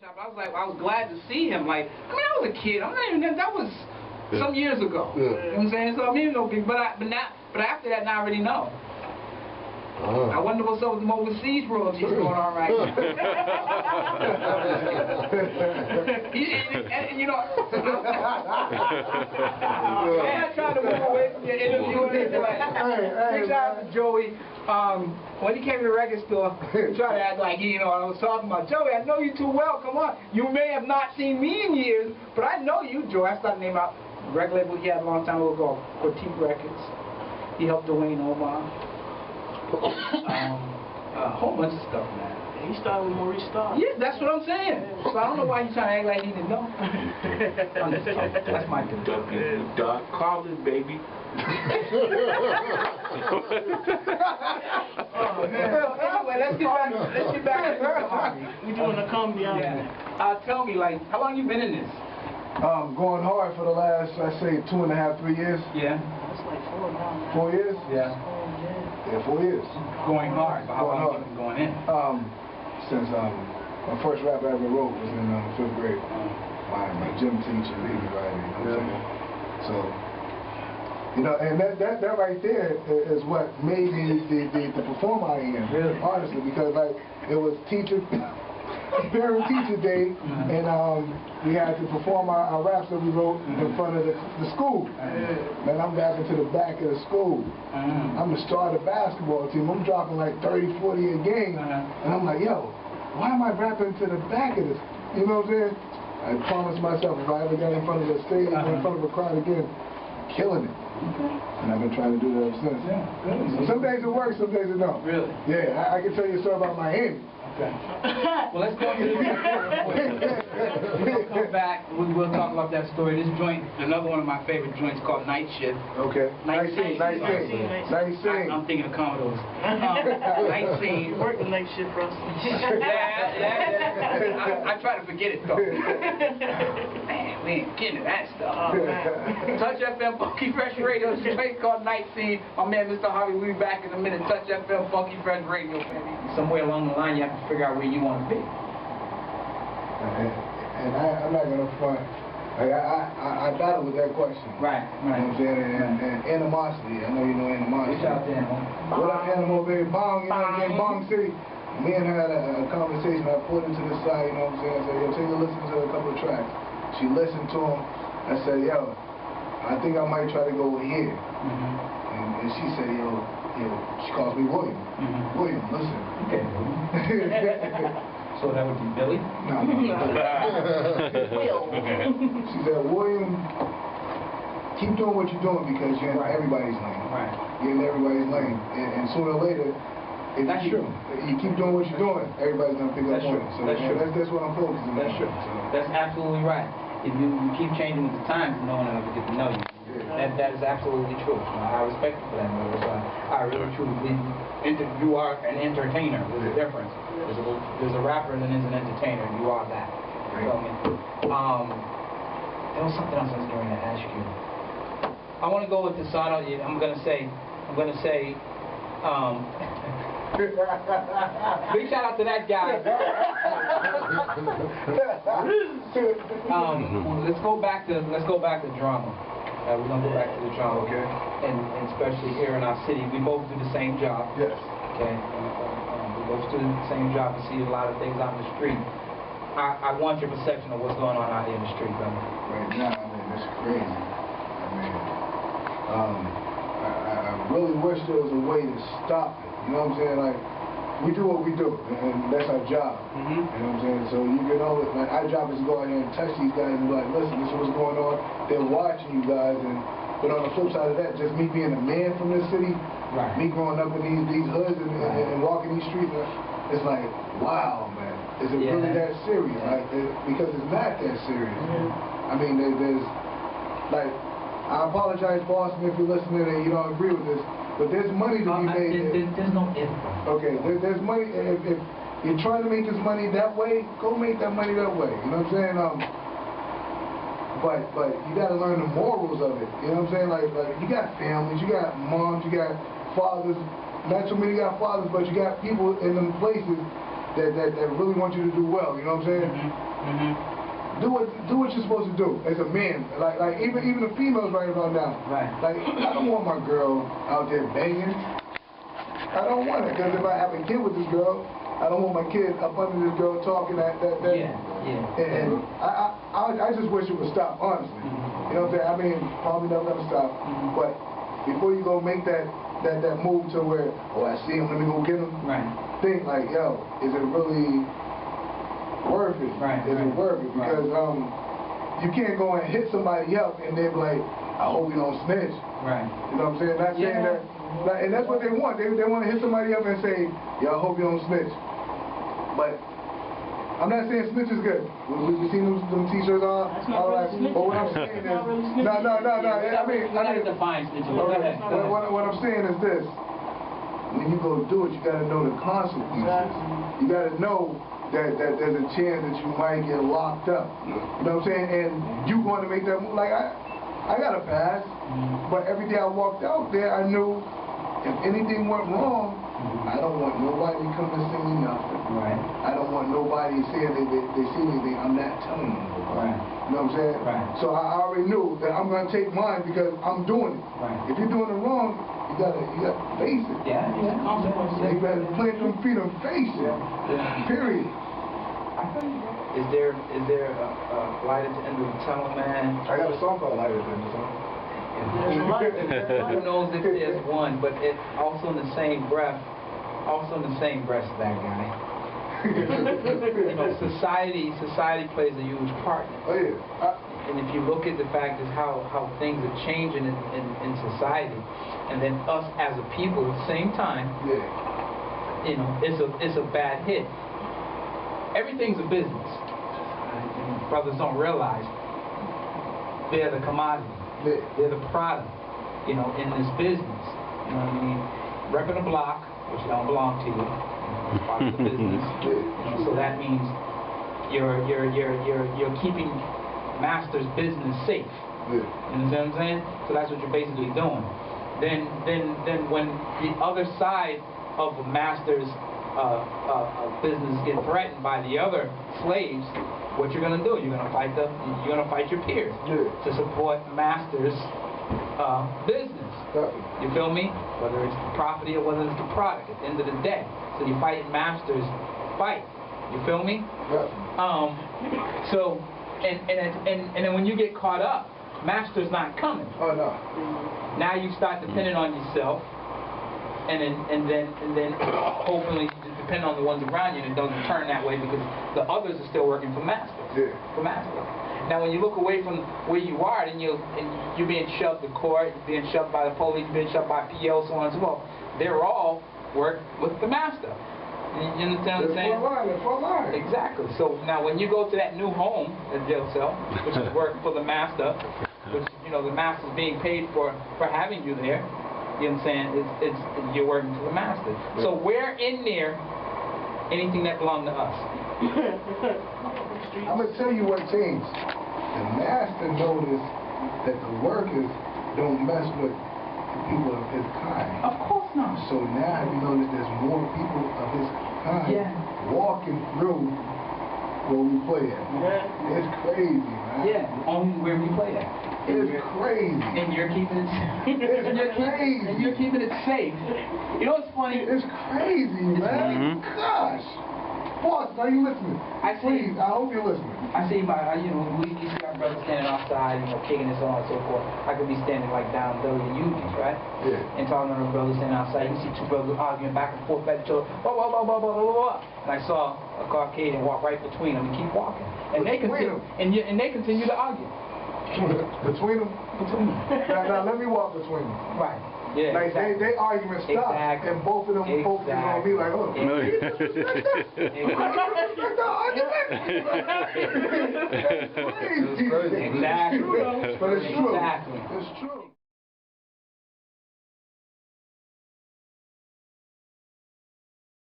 I was like, I was glad to see him. Like, I mean, I was a kid. I'm not even. That was some years ago. You know what I'm saying? So I mean, no big. But after that, now I already know. I wonder what's up with them overseas royalties going on right now. and you know, I tried to move away from your interview and everything. Like, big shout out to Joey. When he came to the record store, he tried to act like he, I was talking about, Joey, I know you too well, come on. You may have not seen me in years, but I know you, Joey. I started naming out the record label he had a long time ago, Critique Records. He helped Dwayne Omar. A whole bunch of stuff, man. He started with Maurice Starr. Yeah, that's what I'm saying. So I don't know why he's trying to act like he didn't know. That's my dude. Doc Collins, baby. Anyway, let's get back to Harvey. We doing a comedy album. Tell me, like, how long you been in this? Going hard for the last, I say, 2.5, 3 years. Yeah. That's like 4 now. 4 years? Yeah. Yeah, 4 years. Going hard. But how long have you been going in? Since my first rap I ever wrote was in 5th grade. My gym teacher, everybody, you know what I'm saying? So, and that right there is what made me the performer I am. Really? Honestly, because like it was parent-teacher day, and we had to perform our raps that we wrote in front of the school. Man, I'm rapping to the back of the school. I'm the star of the basketball team. I'm dropping like 30, 40 a game, and I'm like, yo, why am I rapping to the back of this? You know what I'm saying? I promised myself if I ever got in front of a stage, in front of a crowd again, killing it. And I've been trying to do that ever since. Yeah, good. Some days it works, some days it don't. Really? Yeah, I can tell you a story about Miami. Okay. Well, let's go to the next one. We'll come back. We'll talk about that story. This joint, another one of my favorite joints called Night Shift. Okay. Night Scene. I'm thinking of Commodores. Night Scene. Work the night shift for us. Yeah. I try to forget it though. Man, we ain't getting to that stuff. Touch FM Funky Fresh Radio. This joint called Night Scene. My man, Mr. Harvey, we'll be back in a minute. Touch FM Funky Fresh Radio, baby. Somewhere along the line, you have to figure out where you want to be. And I'm not gonna front. Like I battle with that question. Right. You know what I'm saying? And animosity. I know you know animosity. Reach out there, man. What up, Animal Baby? Bong, you know what I'm saying? Bong City. Me and her had a conversation. I pulled her to the side, you know what I'm saying? I said, yo, take a listen to a couple of tracks. She listened to them. I said, yo, I think I might try to go here. And she said, yo, she calls me William. William, listen. Okay. So that would be Billy? No. Will. She said, William, keep doing what you're doing because you're in everybody's lane. Right. You're in everybody's lane. And sooner or later, if you keep doing what you're doing, everybody's going to pick up on it. So that's what I'm focusing on. That's true. That's absolutely right. If you keep changing with the times, no one will ever get to know you. That is absolutely true. I respect you for that, brother. So I really truly believe you are an entertainer. There's a difference. There's a rapper and then there's an entertainer. You are that. You know what I mean? There was something else I was going to ask you. I want to go with the song. I'm gonna say. Big shout out to that guy. Let's go back to drama. We're gonna go back to the drama. Okay. And especially here in our city, we both do the same job. Yes. Okay. We both do the same job. We see a lot of things out in the street. I want your perception of what's going on out here in the street, brother. Right now, I mean, it's crazy. I mean, I really wish there was a way to stop it. You know what I'm saying? Like, we do what we do, and that's our job. You know what I'm saying? So you can always, like, our job is to go out here and touch these guys and be like, listen, this is what's going on. They're watching you guys, but on the flip side of that, just me being a man from this city, me growing up in these hoods and walking these streets, it's like, wow, man. Is it really that serious? Like, because it's not that serious. I mean, there's, like, I apologize, Boston, if you're listening and you don't agree with this, but there's money to be made. There's no if. Okay, there's money. If you're trying to make this money that way, go make that money that way. You know what I'm saying? But you got to learn the morals of it. You know what I'm saying? Like you got families, you got moms, you got fathers. Not too many got fathers, but you got people in them places that really want you to do well. You know what I'm saying? Do what you're supposed to do as a man. Like even the females right about now. Right. Like I don't want my girl out there banging. I don't want it, because if I have a kid with this girl, I don't want my kid up under this girl talking that. Yeah. And I just wish it would stop, honestly. You know what I'm saying? I mean, probably never gonna stop. But before you go make that move to where, oh, I see him, let me go get him. Right. Think like, yo, is it really worth it? Right. Is it worth it? Because you can't go and hit somebody else and they're like, I hope you don't snitch. Right. You know what I'm saying? Not saying that. And that's what they want. They want to hit somebody up and say, yo, I hope you don't snitch. But I'm not saying snitch is good. We seen them t-shirts on. All right. But what I'm saying is, no. I mean, define snitching. What I'm saying is this: when you go do it, you got to know the consequences. You got to know that there's a chance that you might get locked up. You know what I'm saying? And you want to make that move. Like I got a pass, but every day I walked out there, I knew if anything went wrong, I don't want nobody to come and say me nothing. Right. I don't want nobody saying they see anything. I'm not telling them nobody. Right. You know what I'm saying? Right. So I already knew that I'm going to take mine because I'm doing it. Right. If you're doing it wrong, you gotta face it. Yeah. You gotta plant them feet and face it. Period. Is there a light at the end of the tunnel, man? I got a song called Light at the End of the Tunnel. Who knows if there's one, but it also in the same breath, that guy. You know, society plays a huge part. Oh yeah. And if you look at the fact is how things are changing in society, and then us as a people at the same time, you know, it's a bad hit. Everything's a business. And brothers don't realize they're the commodity. They're the product, you know, in this business. You know what I mean? Repping a block, which don't belong to you, it's part of the business. You know, so that means you're keeping master's business safe. You understand what I'm saying? So that's what you're basically doing. Then when the other side of the master's business get threatened by the other slaves, what you're gonna do? You're gonna fight your peers to support master's business. You feel me? Whether it's the property or whether it's the product. At the end of the day, so you fight master's fight. You feel me? So and then when you get caught up, master's not coming. Oh no. Now you start depending on yourself. And then hopefully, depending on the ones around you, it doesn't turn that way because the others are still working for master. For master. Now, when you look away from where you are, and you're being shoved to court, you're being shoved by the police, you're being shoved by PO, so on and so forth. They're all work with the master. You understand what I'm saying? Front line. Exactly. So now, when you go to that new home, the jail cell, which is work for the master, which the master's being paid for having you there. You know what I'm saying? You're working for the master. So where in there anything that belonged to us? I'm gonna tell you what changed. The master noticed that the workers don't mess with people of his kind. Of course not. So now you notice there's more people of his kind walking through where we play at. It's crazy, man. Yeah, only where we play at. It's crazy. And you're keeping it safe. It's you're keeping it safe. You know what's funny? It's crazy, man. Gosh. Boss, are you listening? Please, I hope you're listening. I see we see our brothers standing outside, kicking this on and so forth. I could be standing like down Billy and Unions, right? Yeah. And talking to the brothers standing outside. You see two brothers arguing back and forth at each other. Blah, blah, blah, blah, blah, blah, blah. And I saw a Caucasian walk right between them and keep walking. And they continue to argue. Between them? Between them. Now let me walk between them. Right. Yeah. Like they argument stopped, and both of them focusing on me like, oh, you disrespect that? Disrespect the argument? That's crazy. Exactly. But it's true. Exactly. It's true.